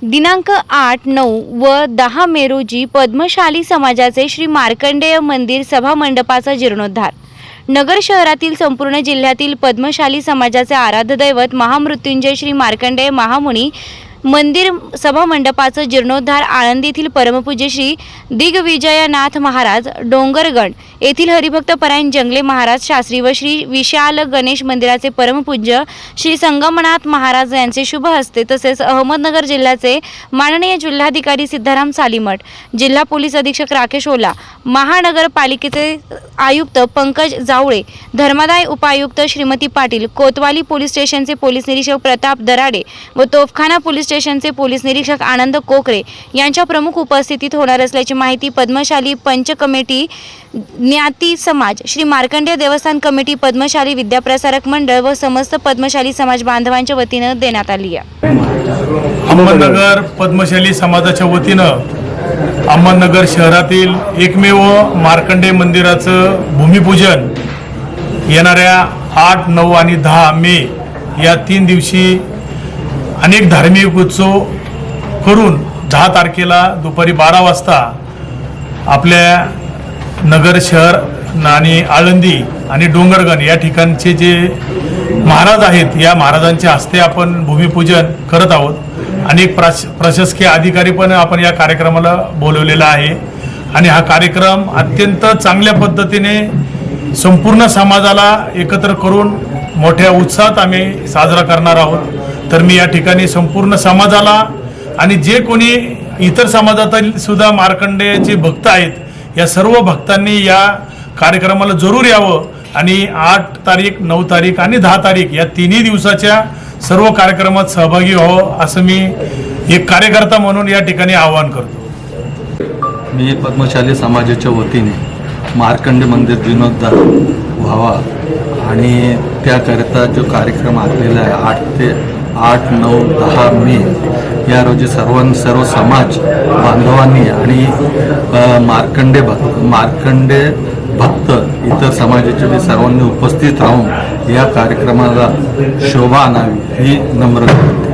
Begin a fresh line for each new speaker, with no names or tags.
दिनांक 8, 9 व 10 मे रोजी पद्मशाली समाजाचे श्री मार्कंडेय मंदिर सभा मंडपाचा जीर्णोद्धार। नगर शहरातील संपूर्ण जिल्ह्यातील पद्मशाली समाजाचे आराध्य दैवत महामृत्युंजय श्री मार्कंडेय महामुनी मंदिर सभा मंडपाचा जीर्णोद्धार आळंदी येथील परमपूज्य श्री दिग्विजयनाथ महाराज डोंगरगण येथील हरिभक्त परायण जंगले महाराज शास्त्री व श्री विशाल गणेश मंदिराचे परमपूज्य श्री संगमनाथ महाराज यांचे शुभ हस्ते तसेच अहमदनगर जिल्ह्याचे माननीय जिल्हाधिकारी सिद्धाराम सालीमठ, जिल्हा पोलीस अधीक्षक राकेश ओला, महानगरपालिकेचे आयुक्त पंकज जावळे, धर्मादाय उपायुक्त श्रीमती पाटील, कोतवाली पोलीस स्टेशनचे पोलीस निरीक्षक प्रताप दराडे व तोफखाना पोलीस स्टेशनचे पोलीस निरीक्षक आनंद कोकरे यांच्या प्रमुख उपस्थितीत होणार असल्याची माहिती पद्मशाली पंच कमिटी, ज्ञाती समाज, श्री मार्कंडेय देवस्थान कमिटी, पद्मशाली विद्याप्रसारक मंडळ व समस्त पद्मशाली समाज बांधवांच्या वतीने देण्यात आली आहे।
अहमदनगर पद्मशाली समाजाच्या वतीनं अहमदनगर शहरातील एकमेव मार्कंडेय मंदिराचं भूमिपूजन येणाऱ्या 8, 9 आणि 10 मे या 3 दिवशी अनेक धार्मिक उत्सव करून 10 तारखेला दुपारी 12 वाजता आपल्या नगर शहर आणि आळंदी आणि डोंगरगण या ठिकाणचे जे महाराज आहेत या महाराजांच्या हस्ते आपण भूमिपूजन करत आहोत। अनेक प्रशासकीय अधिकारी पण आपण या कार्यक्रमाला बोलवलेला आहे आणि हा कार्यक्रम अत्यंत चांगल्या पद्धतीने संपूर्ण समाजाला एकत्र करून मोठ्या उत्साहात आम्ही साजरा करणार आहोत। तर मी या ठिकाणी संपूर्ण समाजाला आणि जे कोणी इतर समाजातील सुद्धा मार्कंडेयाचे भक्त आहेत या सर्व भक्तांनी या कार्यक्रमाला जरूर यावं आणि 8 तारीख, 9 तारीख आणि 10 तारीख या 3 दिवसाच्या सर्व कार्यक्रमात सहभागी व्हावं असं मी एक कार्यकर्ता म्हणून या ठिकाणी आवाहन करतो।
मी पद्मशाली समाजाच्या वतीने मार्कंडेय मंदिर जीर्णोद्धार व्हावा आणि त्याकरिता जो कार्यक्रम आखलेला आहे 8, 9, 10 मे या रोजी सर्व समाज बांधवांनी आणि मार्कंडेय भक्त इतर समाजाचे सर्वांनी उपस्थित राहून या कार्यक्रमाला शोभा आणावी ही नम्र विनंती।